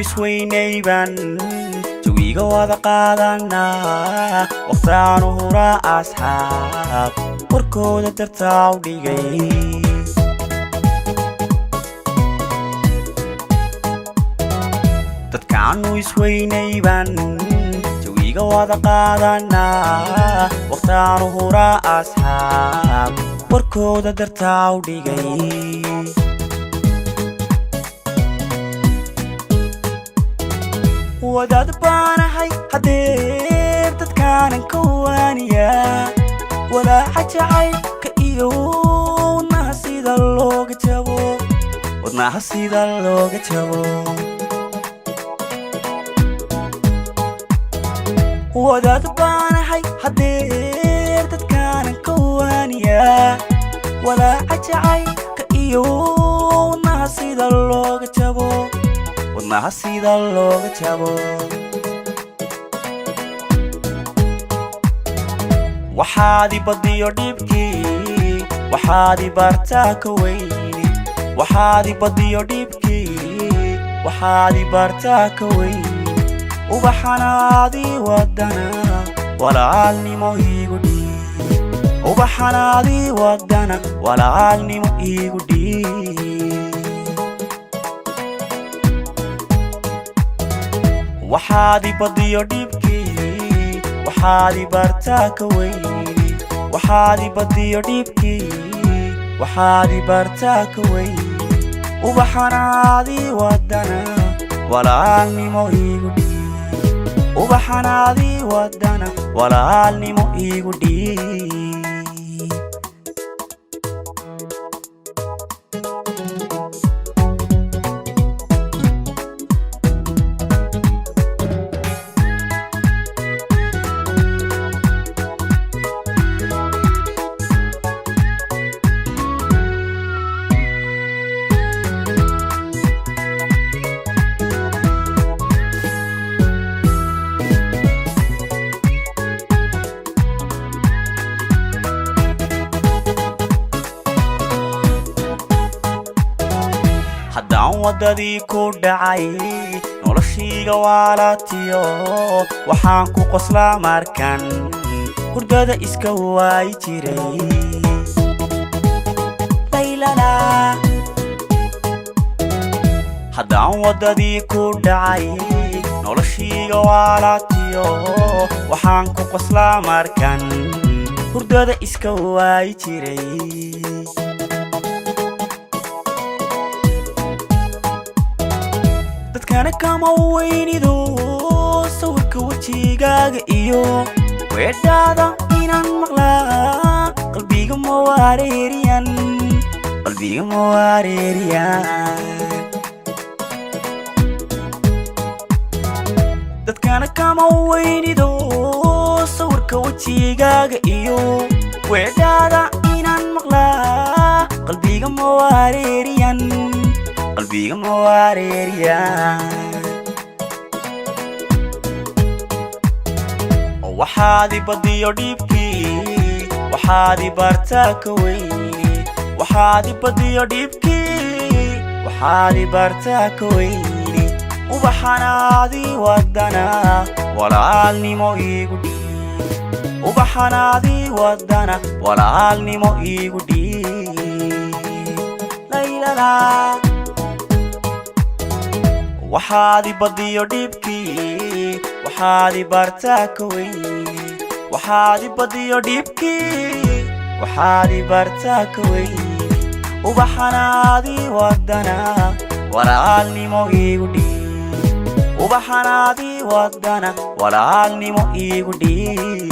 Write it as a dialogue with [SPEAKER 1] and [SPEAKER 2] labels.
[SPEAKER 1] isweynayban jawiga wada qaadana waqtaanu hura asxaab warkooda dartaa u dhigay dadkaanu isweynayban jawiga wada qaadana waqtaanu hura asxaab warkooda dartaa u dhigay wadaad baanahay hadeer dadkaanan ka waaniya walaaca jacaylka iyo wadnaha sida looga jabo wadaad baanahay hadeer dadkaanan ka waaniya walaaca jacaylka iyo wadnaha sida looga jabo waxaadi badiyo dhibkii waxaadi bartaa ka weyni waxaadi badiyo dhibkii waxaadi bartaa ka weyni ubaxanaadii wadana walaalnimo iigu dhiib ubaxanaadii wadana walaalnimo iigu dhiib waxaadi badiyo dhibkii waxaadi bartaa ka weyni waxaadi badiyo dhibkii waxaadi bartaa ka weyni ubaxanaadii wadana walaalnimo iigu dhiib ubaxanaadii wadana walaalnimo iigu dhiib haddaan waddadii ku dhacay noloshayga waalatiyo waxaan ku qoslaa markan hurdada iska waayi jiray laylala haddaan waddadii ku dhacay noloshayga waalatiyo waxaan ku qoslaa markan hurdada iska waayi jiray dadkana kama weynido sawirka wajigaaga iyo weedhaada inaan maqlaa qalbiga ma wareeriyan dadkana kama weynido sawirka wajigaaga iyo weedhaada inaan maqlaa qalbiga ma wareeriyan waxaadi badiyo dhibkii waxaadi bartaa ka weyni waxaadi badiyo dhibkii waxaadi bartaa ka weyni ubaxanaadii wadana walaalnimo iigu dhiib ubaxanaadii wadana walaalnimo iigu dhiib laylala waxaadi badiyo dhibkii waxaadi bartaa ka weyni waxaadi badiyo dhibkii waxaadi bartaa ka weyni ubaxanaadii wadana walaalnimo iigu dhiib ubaxanaadii wadana walaalnimo iigu dhiib